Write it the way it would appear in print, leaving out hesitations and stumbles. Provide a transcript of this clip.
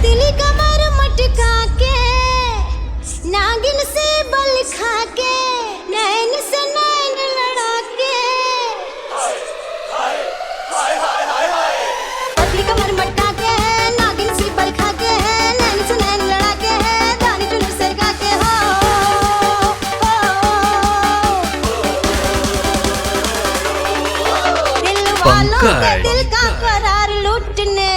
पतली कमर मटका के नागिन से बल खा के नैन से नैन लड़ा के पतली कमर मटका के नागिन से बल खा के नैन से नैन लड़ा के दानी चुनर से गा के हो दिल वालों के दिल का करार लूटने